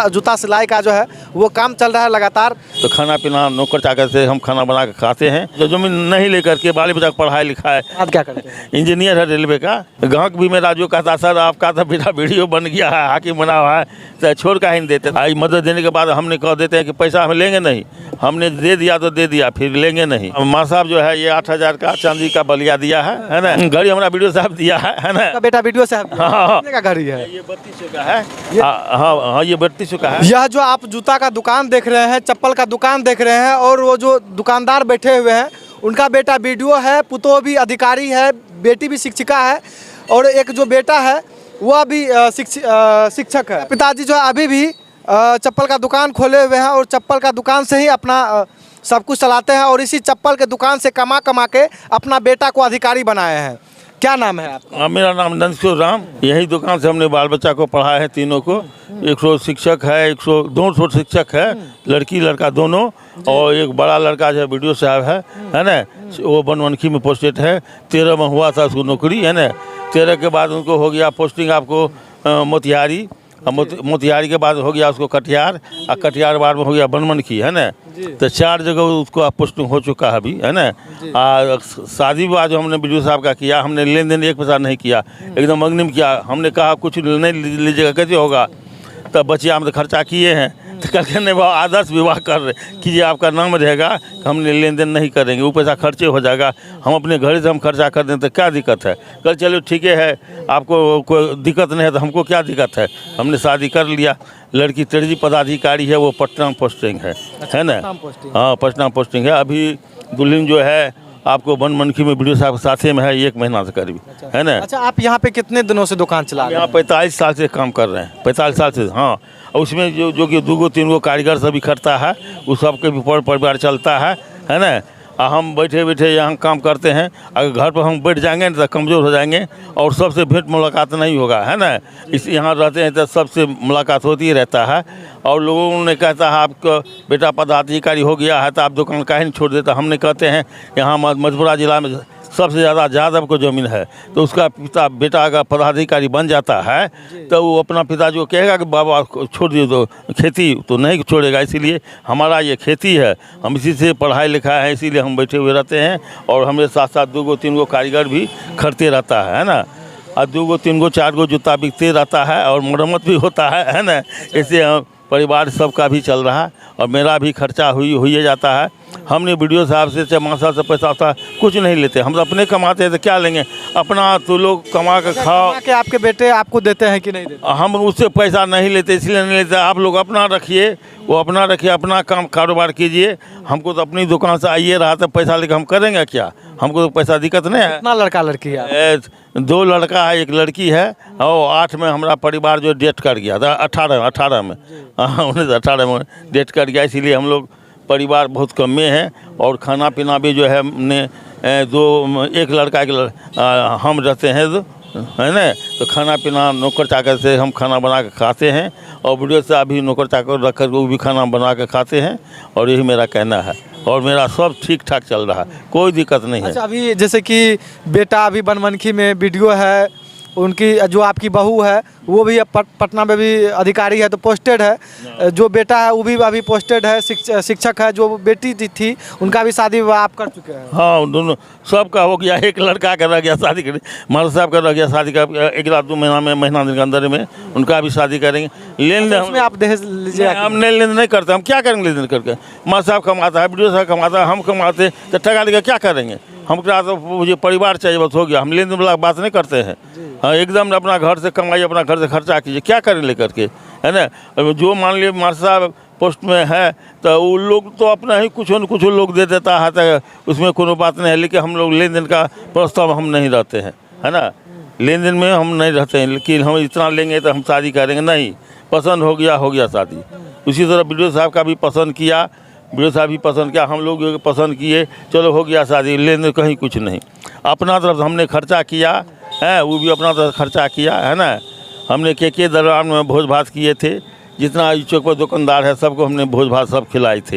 जूता सिलाई का जो है वो काम चल रहा है लगातार। तो खाना पीना नौकर चाकर से हम खाना बना के खाते हैं। जो जमीन नहीं लेकर के बाल बच्चा पढ़ाई लिखा है, आप क्या करते हैं? इंजीनियर है रेलवे का। ग्राहक भी मेरा जो कहता सर आपका तो बेटा वीडियो बन गया है, हाकिम बना हुआ है, तो छोड़ का ही नहीं देते। आई मदद देने के बाद हमने कह देते हैं कि पैसा हम लेंगे नहीं, हमने दे दिया तो दे दिया, फिर लेंगे नहीं। माँ साहब जो है ये 8,000 का चांदी का बलिया दिया है ना। घड़ी हमारा वीडियो साहब दिया है ना। आपका बेटा वीडियो साहब हाँ कितने का घड़ी है? ये 3200 का है। हाँ ये 3200 का है। यह जो आप जूता का दुकान देख रहे हैं, चप्पल का दुकान देख रहे हैं, और वो जो दुकानदार बैठे हुए हैं उनका बेटा वीडियो है, पुतोह भी अधिकारी है, बेटी भी शिक्षिका है, और एक जो बेटा है वह भी शिक्षक है। पिताजी जो है अभी भी चप्पल का दुकान खोले हुए हैं और चप्पल का दुकान से ही अपना सब कुछ चलाते हैं, और इसी चप्पल के दुकान से कमा के अपना बेटा को अधिकारी बनाए हैं। क्या नाम है आपका? मेरा नाम नंदकिशोर राम। यही दुकान से हमने बाल बच्चा को पढ़ाया है, तीनों को। 100 शिक्षक है, 200 शिक्षक है, लड़की लड़का दोनों, और एक बड़ा लड़का जो है वीडियो साहब है ना, वो बनमनखी में पोस्टेड है। 13 में हुआ था उसको नौकरी, है ना। 13 के बाद उनको हो गया पोस्टिंग आपको मोतिहारी, मोतिहारी के बाद हो गया उसको कटिहार, और कटिहार बाद में हो गया बनमनखी, है ना। तो 4 जगह उसको पोस्टिंग हो चुका है अभी, है ना। शादी विवाह जो हमने वीडियो साहब का किया, हमने लेन देन 1 पैसा नहीं किया, एकदम अग्निम किया। हमने कहा कुछ नहीं लीजिएगा, कैसे होगा, तब बच्चे हम तो खर्चा किए हैं। तो कल कहने आदर्श विवाह कर रहे कीजिए, आपका नाम रहेगा, हमने लेन देन नहीं करेंगे, वो पैसा खर्चे हो जाएगा, हम अपने घर से हम खर्चा कर दें तो क्या दिक्कत है। कल चलो ठीक है, आपको कोई दिक्कत नहीं है तो हमको क्या दिक्कत है। हमने शादी कर लिया, लड़की तर्जी पदाधिकारी है, वो पटना पोस्टिंग है ना। हाँ पटना पोस्टिंग है। अभी दुल्हन जो है आपको बनमनखी में वीडियो साहब साथे में है, 1 महीना से करीब, है ना। अच्छा, आप यहाँ पे कितने दिनों से दुकान चला रहे हैं? यहाँ 45 साल से काम कर रहे हैं, 45 साल से। हाँ, और उसमें जो कि 2-3 कारीगर सभी खटता है, उस सबके भी परिवार चलता है ना। हम बैठे बैठे यहाँ काम करते हैं, अगर घर पर हम बैठ जाएंगे तो कमज़ोर हो जाएंगे, और सबसे भेंट मुलाकात नहीं होगा, है ना। इस यहाँ रहते हैं तो सबसे मुलाकात होती ही रहता है। और लोगों ने कहता है आपका बेटा पदाधिकारी हो गया है तो आप दुकान काहे नहीं छोड़ देता। हमने कहते हैं यहाँ मधेपुरा जिला में सबसे ज़्यादा यादव को ज़मीन है, तो उसका पिता बेटा अगर पदाधिकारी बन जाता है तो वो अपना पिता जो कहेगा कि बाबा छोड़ दिए, तो खेती तो नहीं छोड़ेगा। इसीलिए हमारा ये खेती है, हम इसी से पढ़ाई लिखा है, इसीलिए हम बैठे हुए रहते हैं। और हमारे साथ साथ 2-3 कारीगर भी खड़ते रहता है ना। और 2-3 4 जूता बिकते रहता है, और मरम्मत भी होता है ना। ऐसे परिवार सबका भी चल रहा है, और मेरा भी खर्चा हुई जाता है। हमने वीडियो साहब से माँ साहब से पैसा होता कुछ नहीं लेते, हम अपने कमाते हैं तो क्या लेंगे, अपना तो लोग कमा के खाओ। के आपके बेटे आपको देते हैं कि नहीं देते? हम उससे पैसा नहीं लेते, इसलिए नहीं लेते। आप लोग अपना रखिए, वो अपना रखिए, अपना काम कारोबार कीजिए। हमको तो अपनी दुकान से आइए रहा तो पैसा लेकर हम करेंगे क्या, हमको तो पैसा दिक्कत नहीं है। कितना लड़का लड़की है? 2 लड़का है, 1 लड़की है, और 8 में हमारा परिवार जो डेथ कर गया था, 18 में, 1918 में डेथ कर गया। इसीलिए हम लोग परिवार बहुत कम में है। और खाना पीना भी जो है हमने 1 लड़का हम रहते हैं, है ना। तो खाना पीना नौकर चाकर से हम खाना बना के खाते हैं, और वीडियो से अभी नौकर चाकर रख कर वो भी खाना बना के खाते हैं। और यही मेरा कहना है, और मेरा सब ठीक ठाक चल रहा है, कोई दिक्कत नहीं है। अच्छा, अभी जैसे कि बेटा अभी बनमनखी में वीडियो है, उनकी जो आपकी बहू है वो भी पटना में भी अधिकारी है तो पोस्टेड है, जो बेटा है वो भी अभी पोस्टेड है, शिक्षक है। जो बेटी थी उनका भी शादी विवाह आप कर चुके हैं? हाँ, दोनों सबका हो गया। 1 लड़का का रह गया शादी कर, माल साहब का रह गया शादी का, 1-2 महीना दिन के अंदर में उनका भी शादी करेंगे। लेन देन उसमें आप दहेज लीजिए? हम लेन देन नहीं करते, हम क्या करेंगे लेन देन करके। माल साहब कमाता है, वीडियो साहब कमाता है, हम कमाते तो ठगा लेकर क्या करेंगे। हम तो मुझे परिवार चाहिए, बस हो गया। हम लेन देन वाला बात नहीं करते हैं। हाँ, एकदम अपना घर से कमाइए, अपना घर से खर्चा कीजिए, क्या करें लेकर के, है ना। जो मान लीजिए मार साहब पोस्ट में है तो वो लोग तो अपना ही कुछ न कुछ लोग दे देता है, तो उसमें कोनो बात नहीं है। लेकिन हम लोग लेन देन का प्रस्ताव हम नहीं रहते हैं, है ना। लेन देन में हम नहीं रहते हैं, लेकिन हम इतना लेंगे तो हम शादी करेंगे नहीं। पसंद हो गया शादी। उसी तरह वीडियो साहब का भी पसंद किया, वीडियो साहब भी पसंद किया, हम लोग पसंद किए, चलो हो गया शादी। लेन देन कहीं कुछ नहीं, अपना तरफ हमने खर्चा किया है, वो भी अपना तरफ खर्चा किया, है ना। हमने के दरबार में भोज भात किए थे, जितना इस चौक पर दुकानदार है सबको हमने भोज भात सब खिलाए थे,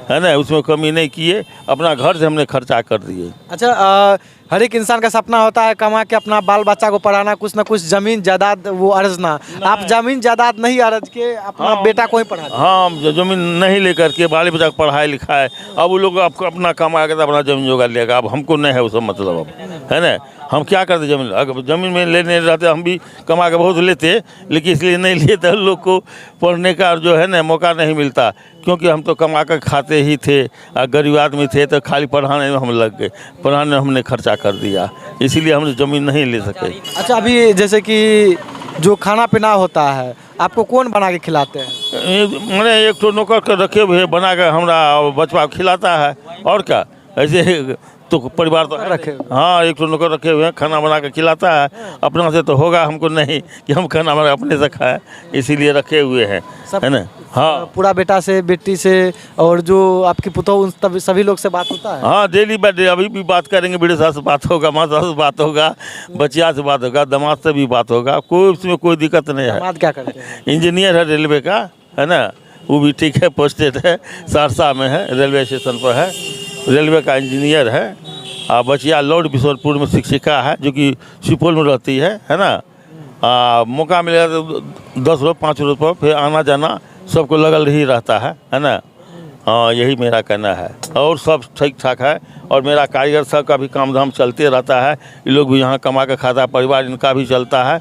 है ना, उसमें कमी नहीं किए, अपना घर से हमने खर्चा कर दिए। अच्छा, हर एक इंसान का सपना होता है कमा के अपना बाल बच्चा को पढ़ाना, कुछ ना कुछ जमीन जायदाद वो अर्जना। आप जमीन जायदाद नहीं अर्ज के अपना बेटा को ही पढ़ा? हाँ, जमीन नहीं लेकर के बाल बच्चा को पढ़ाए लिखाए, अब वो लोग आपको अपना कमा के अपना जमीन जोगा लेगा, अब हमको नहीं है वो सब मतलब, अब है ना, हम क्या करते जमीन, अगर जमीन में लेने रहते हम भी कमा के बहुत लेते, लेकिन इसलिए नहीं लिए तो लोग को पढ़ने का जो है ना मौका नहीं मिलता, क्योंकि हम तो कमा कर खाते ही थे, गरीब आदमी थे, तो खाली पढ़ाने में हम लग गए, पढ़ाने में हमने खर्चा कर दिया, इसीलिए हम ज़मीन नहीं ले सके। अच्छा, अभी जैसे कि जो खाना पीना होता है आपको कौन बना के खिलाते हैं? मैंने एक तो नौकर के रखे हुए बना कर हमारा बचवा खिलाता है, और क्या, ऐसे तो परिवार तो रखे? हाँ, एक तो नौकर रखे हुए हैं, खाना बना कर खिलाता है, अपना से तो होगा हमको नहीं कि हम खाना बना अपने से खाएं, इसीलिए रखे हुए हैं, है ना। हाँ, पूरा बेटा से बेटी से और जो आपकी पुतौह उन सभी लोग से बात होता है? हाँ, डेली बाय डे अभी भी बात करेंगे, बेटे साहब से बात होगा, माँ साहब से बात होगा, बचिया से बात होगा, दामाद से भी बात होगा, कोई उसमें कोई दिक्कत नहीं है। दामाद क्या करते हैं? इंजीनियर है रेलवे का, है ना, वो भी ठीक है, पोस्टेड है, सहरसा में है, रेलवे स्टेशन पर है, रेलवे का इंजीनियर है। बचिया लॉर्ड बिशोरपुर में शिक्षिका है, जो कि सुपौल में रहती है ना। मौका मिलेगा तो 10 रोज 5 रोज पर फिर आना जाना सबको लगल ही रहता है ना। यही मेरा कहना है, और सब ठीक ठाक है, और मेरा कारीगर सब का भी काम धाम चलते रहता है, ये लोग भी यहाँ कमा कर खाता है, परिवार इनका भी चलता है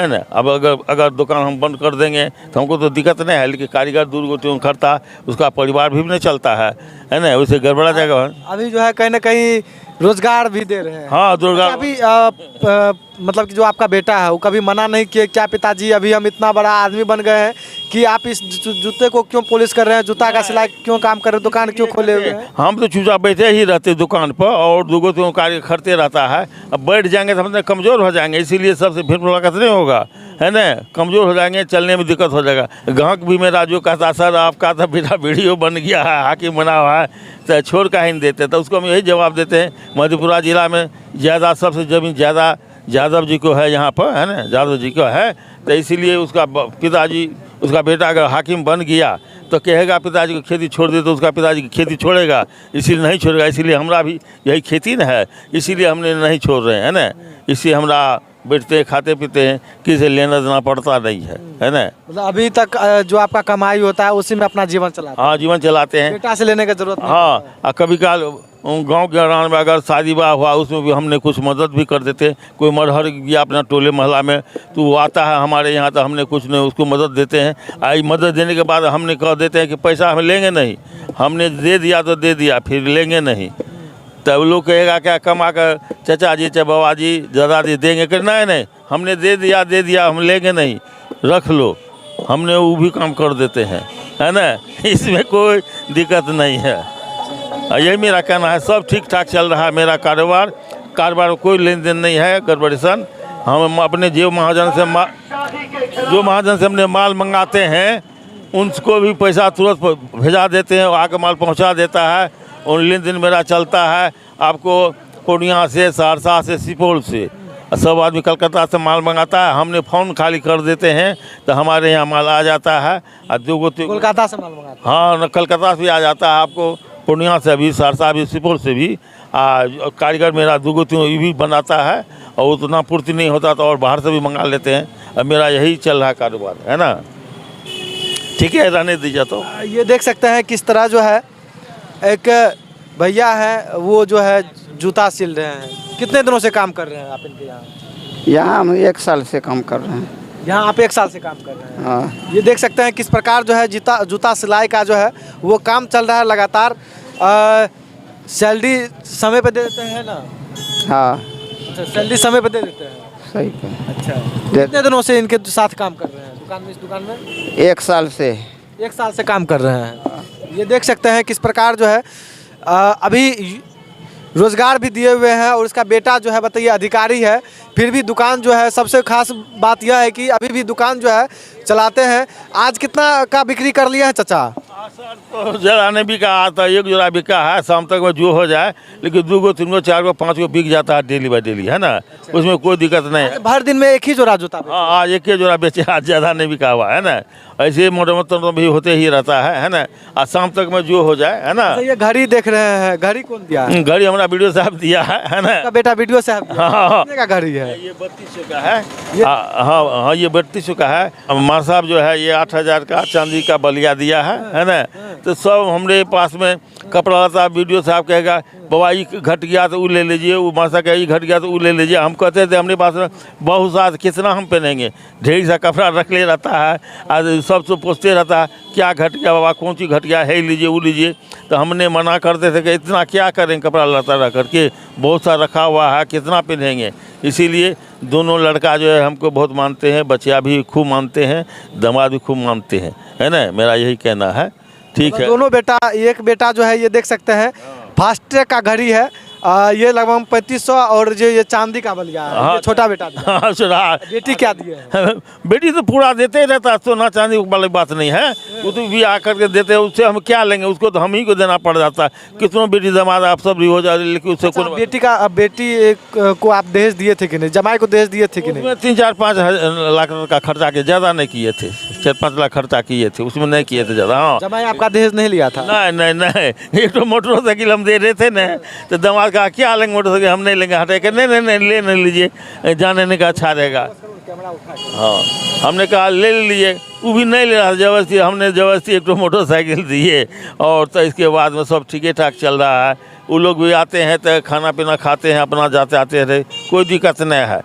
ना। अब अगर दुकान हम बंद कर देंगे तो हमको तो दिक्कत नहीं है, लेकिन कारीगर दूर गोटी करता उसका परिवार भी नहीं चलता है ना, उसे गड़बड़ा जाएगा। अभी जो है कहीं ना कहीं रोजगार भी दे रहे हैं। हाँ, रोजगार। अभी मतलब कि जो आपका बेटा है वो कभी मना नहीं किए क्या, पिताजी अभी हम इतना बड़ा आदमी बन गए हैं कि आप इस जूते को क्यों पॉलिश कर रहे हैं, जूता का सिलाई क्यों काम कर रहे हैं, दुकान क्यों खोले हुए हैं? हम तो चुपचाप बैठे ही रहते दुकान पर, और दूगो तो कार्य करते रहता है। अब बैठ जाएंगे तो हम कमज़ोर हो जाएंगे, इसीलिए सबसे भेंट मुलाकात नहीं होगा, है ना, कमज़ोर हो जाएंगे, चलने में दिक्कत हो जाएगा। ग्राहक भी मेरा जो कहता सर आपका तो बेटा वीडियो बन गया है, हाकिम बना हुआ है, तो छोड़ का ही नहीं देते, तो उसको हम यही जवाब देते हैं, मधेपुरा जिला में ज़्यादा सबसे ज़मीन ज़्यादा यादव जी को है यहाँ पर, है ना, यादव जी को है, तो इसीलिए उसका पिताजी, उसका बेटा अगर हाकिम बन गया तो कहेगा पिताजी को खेती छोड़ दे, तो उसका पिताजी की खेती छोड़ेगा, इसीलिए नहीं छोड़ेगा, इसीलिए हमरा भी यही खेती न है, इसीलिए हमने नहीं छोड़ रहे हैं, है ना। इससे हमरा बैठते खाते पीते हैं, किसी लेना देना पड़ता नहीं है ना। मतलब अभी तक जो आपका कमाई होता है उसी में अपना जीवन चलाते हैं? हाँ, जीवन चलाते हैं, बेटा से लेने की जरूरत नहीं। हाँ, कभी काल गांव के दौरान में अगर शादी ब्याह हुआ उसमें भी हमने कुछ मदद भी कर देते, कोई मरहर गया अपना टोले मोहल्ला में तो वो आता है हमारे यहाँ, तो हमने कुछ नहीं उसको मदद देते हैं। आई मदद देने के बाद हमने कह देते हैं कि पैसा हम लेंगे नहीं, हमने दे दिया तो दे दिया, फिर लेंगे नहीं। तब लोग कहेगा क्या कमा कर चाचा जी चाहे बाबा जी दादाजी देंगे, कि नहीं हमने दे दिया हम लेंगे नहीं, रख लो, हमने वो भी काम कर देते हैं, है ना, इसमें कोई दिक्कत नहीं है। यही मेरा कहना है, सब ठीक ठाक चल रहा है मेरा कारोबार में कोई लेन देन नहीं है, गड़बड़ीसन। हम अपने जो महाजन से हमने माल मंगाते हैं उनको भी पैसा तुरंत भेजा देते हैं, आके माल पहुंचा देता है, और लेन देन मेरा चलता है। आपको पूर्णिया से, सहरसा से, सुपौल से सब आदमी कलकत्ता से माल मंगाता है, हमने फ़ोन खाली कर देते हैं तो हमारे यहाँ माल आ जाता है। और कोलकाता से माल मंगाते हैं? हाँ, कलकत्ता से भी आ जाता है, आपको पूर्णिया से भी, सहरसा भी, सुपौल से भी। कारीगर मेरा दूगो तीन भी बनाता है, और उतना पूर्ति नहीं होता तो और बाहर से भी मंगा लेते हैं। अब मेरा यही चल रहा है कारोबार, है ना। ठीक है, रहने दीजिए। तो ये देख सकते हैं किस तरह जो है एक भैया है वो जो है जूता सिल रहे हैं। कितने दिनों से काम कर रहे हैं आप इनके यहाँ? यहाँ हम 1 साल से काम कर रहे हैं। यहाँ आप 1 साल से काम कर रहे हैं? हाँ। ये देख सकते हैं किस प्रकार जो है जूता सिलाई का जो है वो काम चल रहा है लगातार। सैलरी समय पे दे देते हैं ना? हाँ। अच्छा, सैलरी समय पे दे देते हैं? सही है। अच्छा, कितने दिनों से इनके साथ काम कर रहे हैं इस दुकान में? 1 साल से। 1 साल से काम कर रहे हैं। ये देख सकते हैं किस प्रकार जो है अभी रोजगार भी दिए हुए हैं, और इसका बेटा जो है बताइए अधिकारी है, फिर भी दुकान जो है, सबसे खास बात यह है कि अभी भी दुकान जो है चलाते हैं। आज कितना का बिक्री कर लिया है चाचा? सर तो ज़रा नहीं बिका, आता 1 जोड़ा बिका है, शाम तक में जो हो जाए, लेकिन 2 गो 3 गो 4 गो 5 गो बिक जाता है डेली बाय डेली, है ना। उसमें कोई दिक्कत नहीं है। भर दिन में 1 ही जोड़ा जूता? हाँ, आज 1 ही जोड़ा बेचे, आज ज़्यादा नहीं बिका हुआ है ना। ऐसे मरम्मत भी होते ही रहता है ना। आज शाम तक में जो हो जाए, है ना। तो ये घड़ी देख रहे हैं, घड़ी कौन दिया है? घड़ी हमारा वीडियो साहब दिया है ना। आपका बेटा वीडियो साहब दिया है? हाँ। कितने का घड़ी है? ये 3200 का है। हाँ, ये 3200 का है। मार साहब जो है ये 8000 का चांदी का बलिया दिया है ना। तो सब हमारे पास में कपड़ा लता वीडियो साहब कहेगा बाबा ये घट गया तो वो ले लीजिए, वो मासा कहे ये घट गया तो वो ले लीजिए। हम कहते थे हमारे पास में बहुत साथ कितना हम पहनेंगे, ढेर सा कपड़ा रख ले रहता है। आज सबसे पूछते रहता है क्या घट गया बाबा, कौन चीज़ घट गया है, लीजिए वो लीजिए। तो हमने मना करते थे कि इतना क्या करेंगे कपड़ा लता रख करके, बहुत सा रखा हुआ है कितना पहनेंगे। इसीलिए दोनों लड़का जो है हमको बहुत मानते हैं, बच्चियाँ भी खूब मानते हैं, दामाद भी खूब मानते हैं, है ना। मेरा यही कहना है। ठीक है। दोनों बेटा, एक बेटा जो है ये देख सकते हैं फास्ट्रैक का घड़ी है, ये लगभग 3500 और ये चांदी का बलिया है। हाँ, ये छोटा बेटा दिया। हाँ सुना। बेटी क्या दिए है? बेटी तो पूरा देते ही रहता है, सोना चांदी वाली बात नहीं है। वो तो भी आकर के देते हैं, उससे हम क्या लेंगे, उसको तो हम ही को देना पड़ जाता है। कितनों बेटी जमात आप सब भी हो जाए, लेकिन उससे अच्छा, कोई बेटी का, अब बेटी को आप दहेज दिए थे कि नहीं? जमाई को दहेज दिए थे कि नहीं? उसमें 3-4-5 लाख का खर्चा के ज़्यादा नहीं किए थे, 4-5 लाख खर्चा किए थे, उसमें नहीं किए थे ज़्यादा। हाँ, जमाई आपका दहेज नहीं लिया था? नहीं, एक तो मोटरसाइकिल हम दे रहे थे ना, तो दामाद का क्या लेंगे मोटरसाइकिल, हम नहीं लेंगे। हटे के नहीं ले नहीं लीजिए, जाने ने का अच्छा रहेगा। हाँ, हमने कहा ले लीजिए, वो भी नहीं ले रहा, जबरदस्ती हमने जबरदस्ती एक तो मोटरसाइकिल दिए। और तो इसके बाद में सब ठीक ठाक चल रहा है। वो लोग भी आते हैं तो खाना पीना खाते हैं, अपना जाते आते रहे, कोई दिक्कत नहीं है।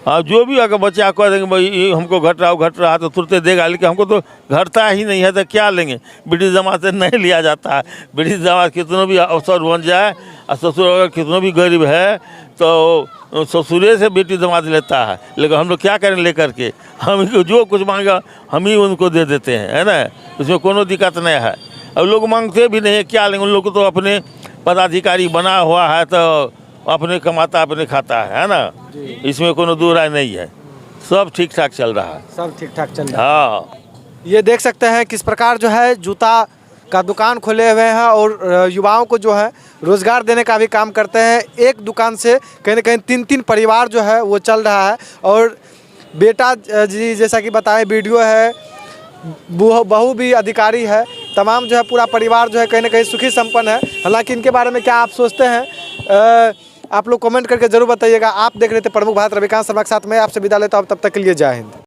हाँ, जो भी अगर बच्चा कह देंगे भाई ये हमको घट रहा तो तुरंत देगा, लेकिन हमको तो घटता ही नहीं है तो क्या लेंगे। ब्रिटिश जमात से नहीं लिया जाता है। ब्रिटिश जमात कितनों भी अवसर बन जाए और ससुर अगर कितनों भी गरीब है तो ससुरे से बेटी जमात लेता है, लेकिन हम लोग क्या करें लेकर के, हम जो कुछ मांगा हम ही उनको दे देते हैं, है ना। उसमें कोनो दिक्कत नहीं है। और लोग मांगते भी नहीं है, क्या लेंगे। उन लोग को तो अपने पदाधिकारी बना हुआ है तो अपने कमाता अपने खाता है ना। इसमें कोनो दो राय नहीं है, सब ठीक ठाक चल रहा है। सब ठीक ठाक चल रहा है। हाँ, ये देख सकते हैं किस प्रकार जो है जूता का दुकान खोले हुए हैं और युवाओं को जो है रोजगार देने का भी काम करते हैं। एक दुकान से कहीं ना कहीं 3-3 परिवार जो है वो चल रहा है। और बेटा जी जैसा कि बताएं वीडियो है, बहू भी अधिकारी है, तमाम जो है पूरा परिवार जो है कहीं ना कहीं सुखी संपन्न है। हालांकि इनके बारे में क्या आप सोचते हैं आप लोग कमेंट करके जरूर बताइएगा। आप देख रहे थे प्रमुख भारत, रविकांत शर्मा के साथ मैं आपसे विदा लेता हूँ। तब तक के लिए जय हिंद।